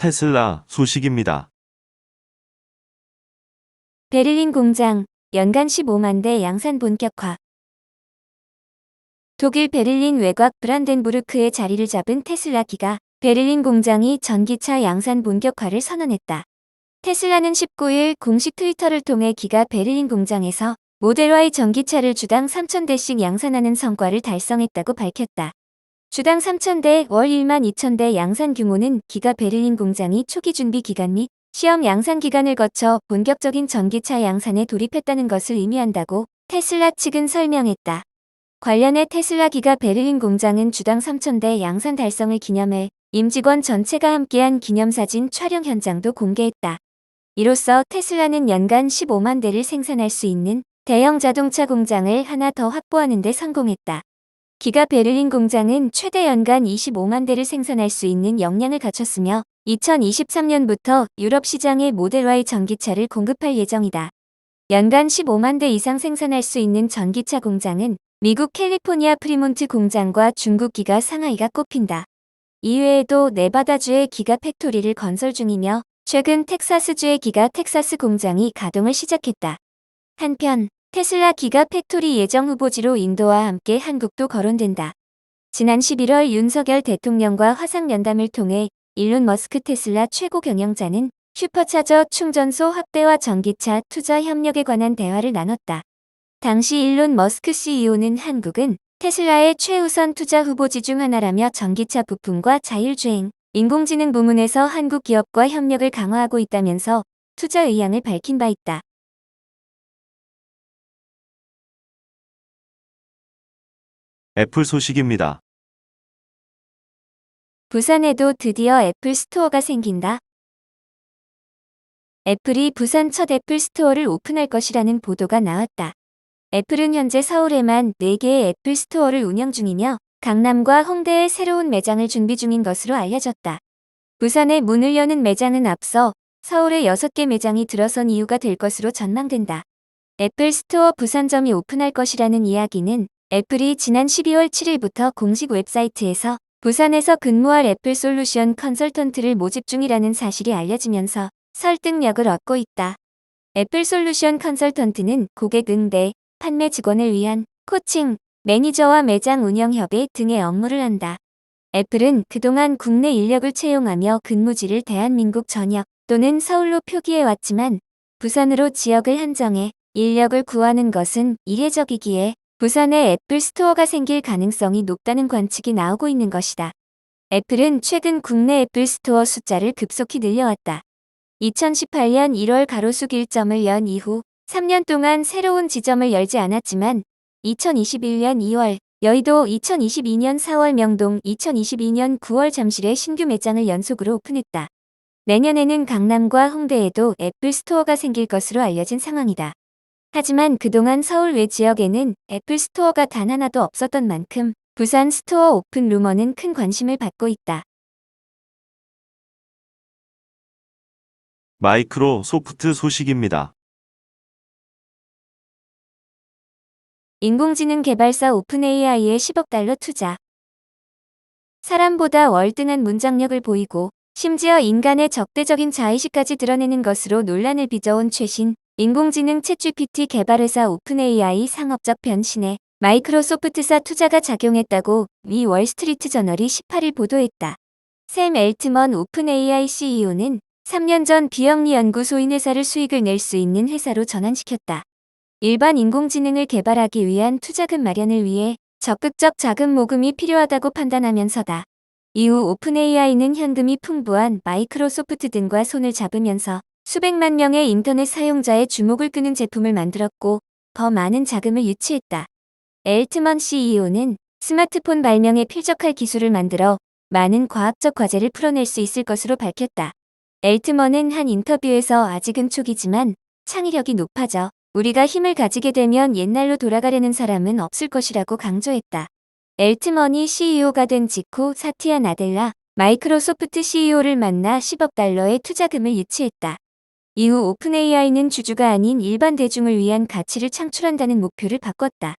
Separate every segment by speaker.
Speaker 1: 테슬라 소식입니다.
Speaker 2: 베를린 공장, 연간 15만 대 양산 본격화. 독일 베를린 외곽 브란덴부르크에 자리를 잡은 테슬라 기가 베를린 공장이 전기차 양산 본격화를 선언했다. 테슬라는 19일 공식 트위터를 통해 기가 베를린 공장에서 모델 Y 전기차를 주당 3,000대씩 양산하는 성과를 달성했다고 밝혔다. 주당 3,000대, 월 12,000대 양산 규모는 기가 베를린 공장이 초기 준비 기간 및 시험 양산 기간을 거쳐 본격적인 전기차 양산에 돌입했다는 것을 의미한다고 테슬라 측은 설명했다. 관련해 테슬라 기가 베를린 공장은 주당 3,000대 양산 달성을 기념해 임직원 전체가 함께한 기념사진 촬영 현장도 공개했다. 이로써 테슬라는 연간 15만 대를 생산할 수 있는 대형 자동차 공장을 하나 더 확보하는 데 성공했다. 기가 베를린 공장은 최대 연간 25만 대를 생산할 수 있는 역량을 갖췄으며 2023년부터 유럽 시장에 모델 Y 전기차를 공급할 예정이다. 연간 15만 대 이상 생산할 수 있는 전기차 공장은 미국 캘리포니아 프리몬트 공장과 중국 기가 상하이가 꼽힌다. 이외에도 네바다주의 기가 팩토리를 건설 중이며 최근 텍사스주의 기가 텍사스 공장이 가동을 시작했다. 한편 테슬라 기가 팩토리 예정 후보지로 인도와 함께 한국도 거론된다. 지난 11월 윤석열 대통령과 화상면담을 통해 일론 머스크 테슬라 최고 경영자는 슈퍼차저 충전소 확대와 전기차 투자 협력에 관한 대화를 나눴다. 당시 일론 머스크 CEO는 한국은 테슬라의 최우선 투자 후보지 중 하나라며 전기차 부품과 자율주행, 인공지능 부문에서 한국 기업과 협력을 강화하고 있다면서 투자 의향을 밝힌 바 있다.
Speaker 1: 애플 소식입니다.
Speaker 2: 부산에도 드디어 애플 스토어가 생긴다. 애플이 부산 첫 애플 스토어를 오픈할 것이라는 보도가 나왔다. 애플은 현재 서울에만 4개의 애플 스토어를 운영 중이며 강남과 홍대에 새로운 매장을 준비 중인 것으로 알려졌다. 부산에 문을 여는 매장은 앞서 서울에 6개 매장이 들어선 이유가 될 것으로 전망된다. 애플 스토어 부산점이 오픈할 것이라는 이야기는 애플이 지난 12월 7일부터 공식 웹사이트에서 부산에서 근무할 애플 솔루션 컨설턴트를 모집 중이라는 사실이 알려지면서 설득력을 얻고 있다. 애플 솔루션 컨설턴트는 고객 응대, 판매 직원을 위한 코칭, 매니저와 매장 운영 협의 등의 업무를 한다. 애플은 그동안 국내 인력을 채용하며 근무지를 대한민국 전역 또는 서울로 표기해왔지만 부산으로 지역을 한정해 인력을 구하는 것은 이례적이기에 부산에 애플 스토어가 생길 가능성이 높다는 관측이 나오고 있는 것이다. 애플은 최근 국내 애플 스토어 숫자를 급속히 늘려왔다. 2018년 1월 가로수 1점을 연 이후 3년 동안 새로운 지점을 열지 않았지만 2021년 2월 여의도, 2022년 4월 명동, 2022년 9월 잠실에 신규 매장을 연속으로 오픈했다. 내년에는 강남과 홍대에도 애플 스토어가 생길 것으로 알려진 상황이다. 하지만 그동안 서울 외 지역에는 애플 스토어가 단 하나도 없었던 만큼 부산 스토어 오픈 루머는 큰 관심을 받고 있다.
Speaker 1: 마이크로소프트 소식입니다.
Speaker 2: 인공지능 개발사 오픈AI에 10억 달러 투자. 사람보다 월등한 문장력을 보이고 심지어 인간의 적대적인 자의식까지 드러내는 것으로 논란을 빚어온 최신 인공지능 챗GPT 개발회사 오픈AI 상업적 변신에 마이크로소프트사 투자가 작용했다고 미 월스트리트 저널이 18일 보도했다. 샘 엘트먼 오픈AI CEO는 3년 전 비영리 연구소인 회사를 수익을 낼 수 있는 회사로 전환시켰다. 일반 인공지능을 개발하기 위한 투자금 마련을 위해 적극적 자금 모금이 필요하다고 판단하면서다. 이후 오픈AI는 현금이 풍부한 마이크로소프트 등과 손을 잡으면서 수백만 명의 인터넷 사용자의 주목을 끄는 제품을 만들었고 더 많은 자금을 유치했다. 엘트먼 CEO는 스마트폰 발명에 필적할 기술을 만들어 많은 과학적 과제를 풀어낼 수 있을 것으로 밝혔다. 엘트먼은 한 인터뷰에서 아직은 초기지만 창의력이 높아져 우리가 힘을 가지게 되면 옛날로 돌아가려는 사람은 없을 것이라고 강조했다. 엘트먼이 CEO가 된 직후 사티아 나델라 마이크로소프트 CEO를 만나 10억 달러의 투자금을 유치했다. 이후 오픈AI는 주주가 아닌 일반 대중을 위한 가치를 창출한다는 목표를 바꿨다.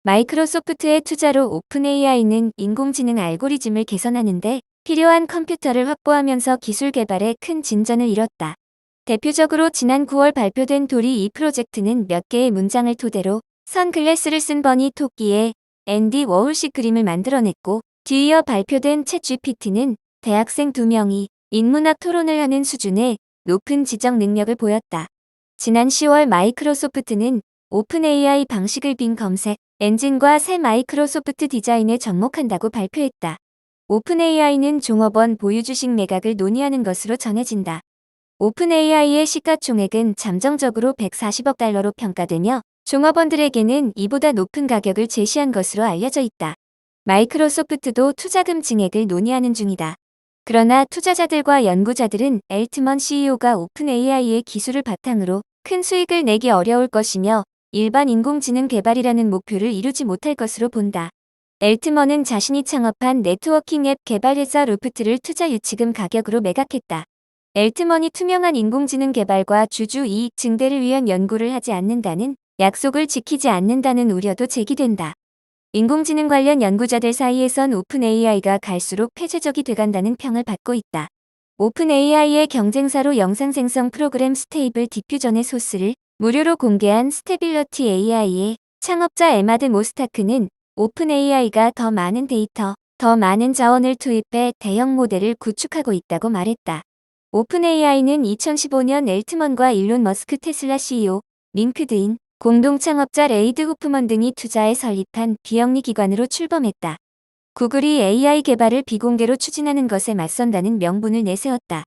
Speaker 2: 마이크로소프트의 투자로 오픈AI는 인공지능 알고리즘을 개선하는데 필요한 컴퓨터를 확보하면서 기술 개발에 큰 진전을 이뤘다. 대표적으로 지난 9월 발표된 도리 2 프로젝트는 몇 개의 문장을 토대로 선글라스를 쓴 버니 토끼의 앤디 워홀식 그림을 만들어냈고, 뒤이어 발표된 챗 GPT는 대학생 2명이 인문학 토론을 하는 수준의 높은 지적 능력을 보였다. 지난 10월 마이크로소프트는 오픈 AI 방식을 빈 검색 엔진과 새 마이크로소프트 디자인에 접목한다고 발표했다. 오픈 AI는 종업원 보유 주식 매각을 논의하는 것으로 전해진다. 오픈 AI의 시가총액은 잠정적으로 140억 달러로 평가되며, 종업원들에게는 이보다 높은 가격을 제시한 것으로 알려져 있다. 마이크로소프트도 투자금 증액을 논의하는 중이다. 그러나 투자자들과 연구자들은 엘트먼 CEO가 오픈 AI의 기술을 바탕으로 큰 수익을 내기 어려울 것이며, 일반 인공지능 개발이라는 목표를 이루지 못할 것으로 본다. 엘트먼은 자신이 창업한 네트워킹 앱 개발 회사 루프트를 투자 유치금 가격으로 매각했다. 엘트먼이 투명한 인공지능 개발과 주주 이익 증대를 위한 연구를 하지 않는다는 약속을 지키지 않는다는 우려도 제기된다. 인공지능 관련 연구자들 사이에선 오픈 AI가 갈수록 폐쇄적이 돼간다는 평을 받고 있다. 오픈 AI의 경쟁사로 영상 생성 프로그램 스테이블 디퓨전의 소스를 무료로 공개한 스테빌러티 AI의 창업자 에마드 모스타크는 오픈 AI가 더 많은 데이터, 더 많은 자원을 투입해 대형 모델을 구축하고 있다고 말했다. 오픈 AI는 2015년 엘트먼과 일론 머스크 테슬라 CEO, 링크드인, 공동 창업자 레이드 호프먼 등이 투자해 설립한 비영리 기관으로 출범했다. 구글이 AI 개발을 비공개로 추진하는 것에 맞선다는 명분을 내세웠다.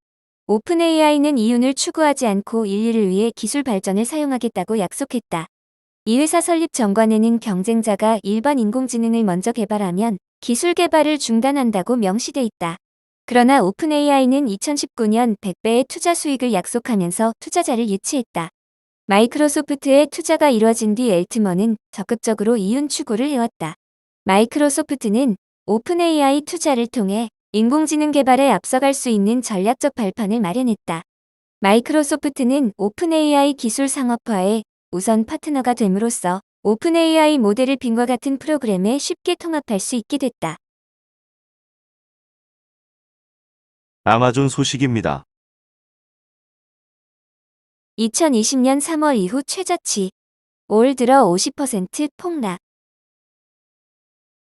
Speaker 2: 오픈 AI는 이윤을 추구하지 않고 인류를 위해 기술 발전을 사용하겠다고 약속했다. 이 회사 설립 전관에는 경쟁자가 일반 인공지능을 먼저 개발하면 기술 개발을 중단한다고 명시돼 있다. 그러나 오픈 AI는 2019년 100배의 투자 수익을 약속하면서 투자자를 유치했다. 마이크로소프트의 투자가 이뤄진 뒤 엘트먼은 적극적으로 이윤 추구를 해왔다. 마이크로소프트는 오픈 AI 투자를 통해 인공지능 개발에 앞서갈 수 있는 전략적 발판을 마련했다. 마이크로소프트는 오픈 AI 기술 상업화에 우선 파트너가 됨으로써 오픈 AI 모델을 빈과 같은 프로그램에 쉽게 통합할 수 있게 됐다.
Speaker 1: 아마존 소식입니다.
Speaker 2: 2020년 3월 이후 최저치. 올 들어 50% 폭락.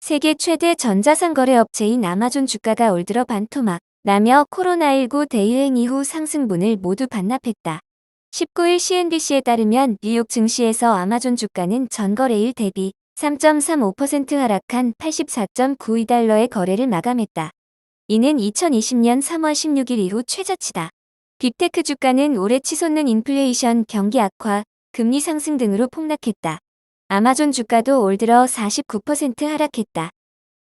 Speaker 2: 세계 최대 전자상 거래 업체인 아마존 주가가 올 들어 반토막 나며 코로나19 대유행 이후 상승분을 모두 반납했다. 19일 CNBC에 따르면 뉴욕 증시에서 아마존 주가는 전 거래일 대비 3.35% 하락한 84.92달러의 거래를 마감했다. 이는 2020년 3월 16일 이후 최저치다. 빅테크 주가는 올해 치솟는 인플레이션, 경기 악화, 금리 상승 등으로 폭락했다. 아마존 주가도 올 들어 49% 하락했다.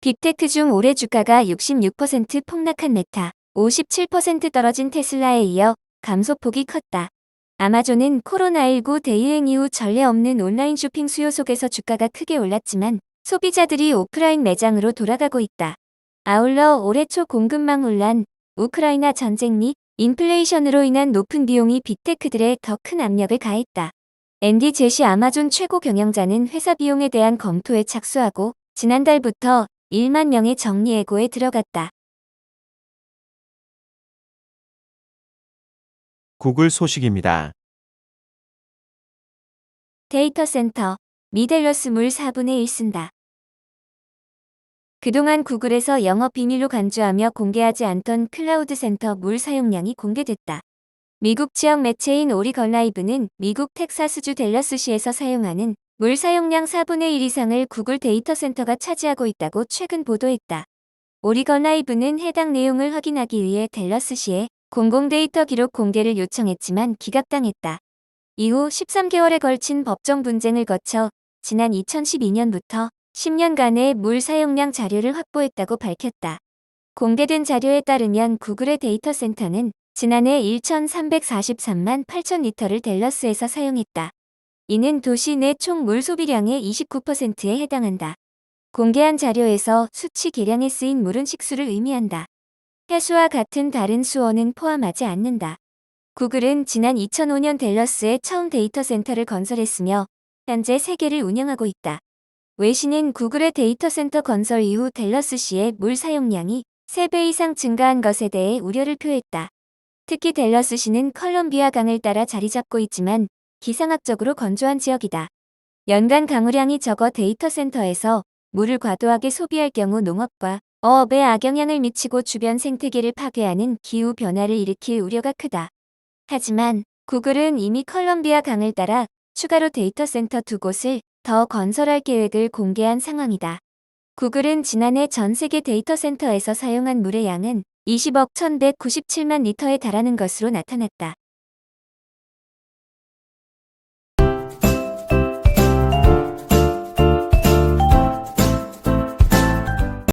Speaker 2: 빅테크 중 올해 주가가 66% 폭락한 메타, 57% 떨어진 테슬라에 이어 감소폭이 컸다. 아마존은 코로나19 대유행 이후 전례 없는 온라인 쇼핑 수요 속에서 주가가 크게 올랐지만 소비자들이 오프라인 매장으로 돌아가고 있다. 아울러 올해 초 공급망 혼란, 우크라이나 전쟁 및 인플레이션으로 인한 높은 비용이 빅테크들에 더 큰 압력을 가했다. 앤디 제시 아마존 최고 경영자는 회사 비용에 대한 검토에 착수하고 지난달부터 1만 명의 정리해고에 들어갔다.
Speaker 3: 구글 소식입니다.
Speaker 2: 데이터 센터, 미델러스 물 4분의 1 쓴다. 그동안 구글에서 영업 비밀로 간주하며 공개하지 않던 클라우드 센터 물 사용량이 공개됐다. 미국 지역 매체인 오리건 라이브는 미국 텍사스주 댈러스시에서 사용하는 물 사용량 4분의 1 이상을 구글 데이터 센터가 차지하고 있다고 최근 보도했다. 오리건 라이브는 해당 내용을 확인하기 위해 댈러스시에 공공 데이터 기록 공개를 요청했지만 기각당했다. 이후 13개월에 걸친 법정 분쟁을 거쳐 지난 2012년부터 10년간의 물 사용량 자료를 확보했다고 밝혔다. 공개된 자료에 따르면 구글의 데이터 센터는 지난해 1,343만 8천 리터를 댈러스에서 사용했다. 이는 도시 내 총 물 소비량의 29%에 해당한다. 공개한 자료에서 수치 계량에 쓰인 물은 식수를 의미한다. 해수와 같은 다른 수어는 포함하지 않는다. 구글은 지난 2005년 댈러스에 처음 데이터 센터를 건설했으며 현재 3개를 운영하고 있다. 외신은 구글의 데이터 센터 건설 이후 댈러스시의 물 사용량이 3배 이상 증가한 것에 대해 우려를 표했다. 특히 댈러스시는 컬럼비아 강을 따라 자리 잡고 있지만 기상학적으로 건조한 지역이다. 연간 강우량이 적어 데이터 센터에서 물을 과도하게 소비할 경우 농업과 어업에 악영향을 미치고 주변 생태계를 파괴하는 기후 변화를 일으킬 우려가 크다. 하지만 구글은 이미 컬럼비아 강을 따라 추가로 데이터 센터 2곳을 더 건설할 계획을 공개한 상황이다. 구글은 지난해 전 세계 데이터 센터에서 사용한 물의 양은 20억 1197만 리터에 달하는 것으로 나타났다.